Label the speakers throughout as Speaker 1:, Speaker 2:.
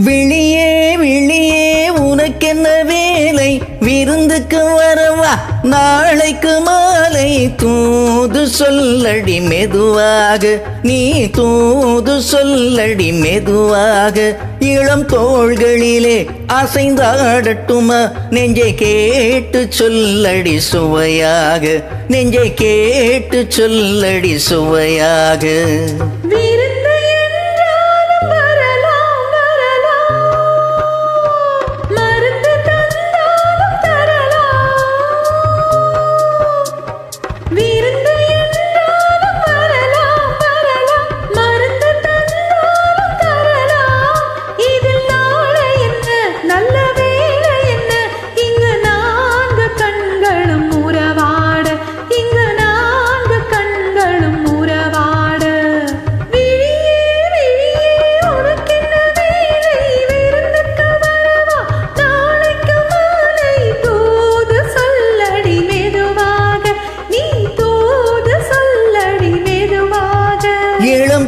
Speaker 1: விழியே விழியே உனக்கென்ன வேலை, விருந்துக்கு வரவா நாளைக்கு மாலை. தூது சொல்லடி மெதுவாக, நீ தூது சொல்லடி மெதுவாக. இளம் தோள்களிலே அசைந்தாடட்டுமா, நெஞ்சை கேட்டு சொல்லடி சுவையாக, நெஞ்சை கேட்டு சொல்லடி சுவையாக.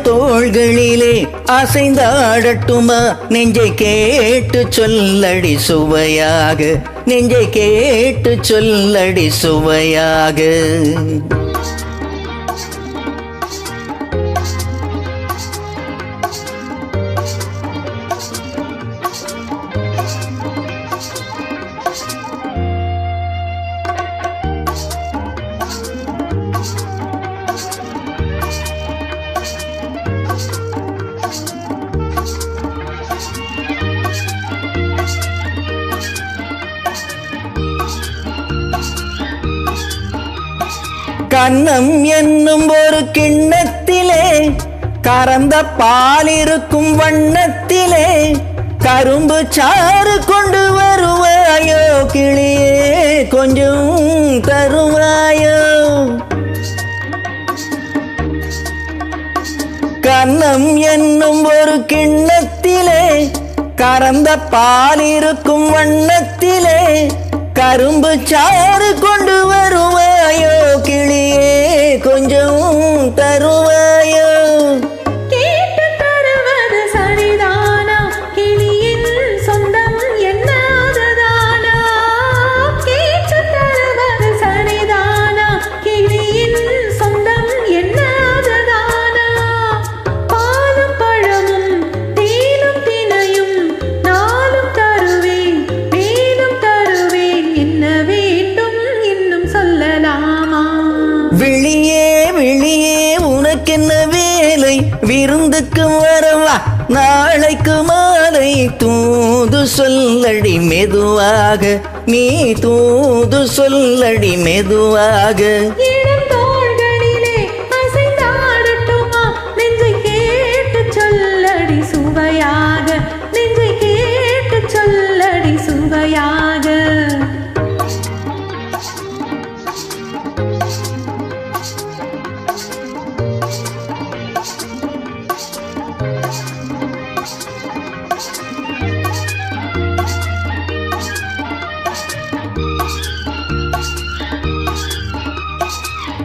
Speaker 1: தோள்களிலே அசைந்தாடட்டுமா, நெஞ்சை கேட்டு சொல்லடி சுவையாக, நெஞ்சை கேட்டு சொல்லடி சுவையாக. கன்னம் என்னும் ஒரு கிண்ணத்திலே கறந்த பால் இருக்கும் வண்ணத்திலே கரும்பு சாறு கொண்டு வருவாயோ கிளியே, கொஞ்சம் தருவாயோ. கன்னம் என்னும் ஒரு கிண்ணத்திலே கறந்த பால் இருக்கும் வண்ணத்திலே கரும்பு சாறு கொண்டு வருவாயோ கிளியே, கொஞ்சம் தருவாயோ.
Speaker 2: கேட்டு தருவது சரிதானா, கிளியின் சொந்தம் என்னாததானா. கேட்டு தருவது சரிதானா, கிளியின் சொந்தம் என்னாததானா. பாலும் பழமும் தேனும் தினையும் நாளும் தருவேன், மேலும் தருவேன். என்ன வேண்டும் இன்னும் சொல்லலாமா.
Speaker 1: விழியே விழியே உனக்கென்ன வேலை, விருந்துக்கு வரவா நாளைக்கு மாலை. தூது சொல்லடி மெதுவாக, நீ தூது சொல்லடி மெதுவாக.
Speaker 2: இளம் தோள்களிலே அசைந்தாடட்டுமா, நெஞ்சை கேட்டு சொல்லடி சுவையாக, நெஞ்சை கேட்டு சொல்லடி சுவையாக.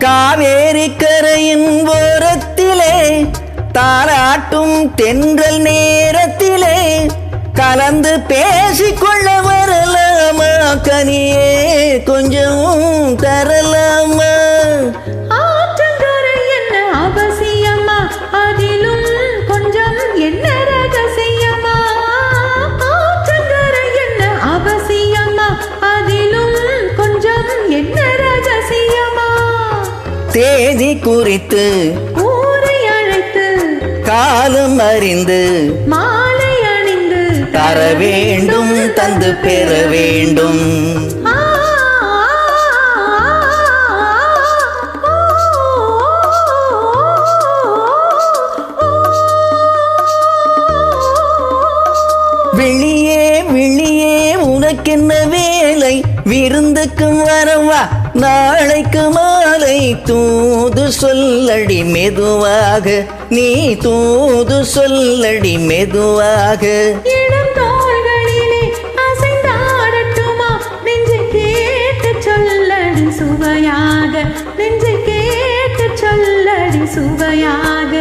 Speaker 1: காவேரி கரையின் ஓரத்திலே தாராட்டும் தென்றல் நேரத்திலே கலந்து பேசிக்கொள்ள வரலாமா, கனியே கொஞ்சம் தரலாமா.
Speaker 2: ஆற்றங்கரை என்ன அவசியமா, அதிலும் கொஞ்சம் என்ன ரகசியமா. ஆற்றங்கரை என்ன அவசியமா, அதிலும் கொஞ்சம் என்ன ரகசியமா.
Speaker 1: தேதி குறித்து
Speaker 2: ஊரை அழைத்து
Speaker 1: காலம் அறிந்து
Speaker 2: மாலை அணிந்து
Speaker 1: தர வேண்டும், தந்து பெற வேண்டும். விழியே விழியே உனக்கென்ன வேலை, விருந்துக்கு வரவா நாளைக்கு மாலை. தூது சொல்லடி மெதுவாக, நீ தூது சொல்லடி மெதுவாக.
Speaker 2: இளம் தோள்களிலே அசைந்தாடட்டுமா, நெஞ்சை கேட்டு சொல்லடி சுவையாக, நெஞ்சை கேட்டு சொல்லடி சுவையாக.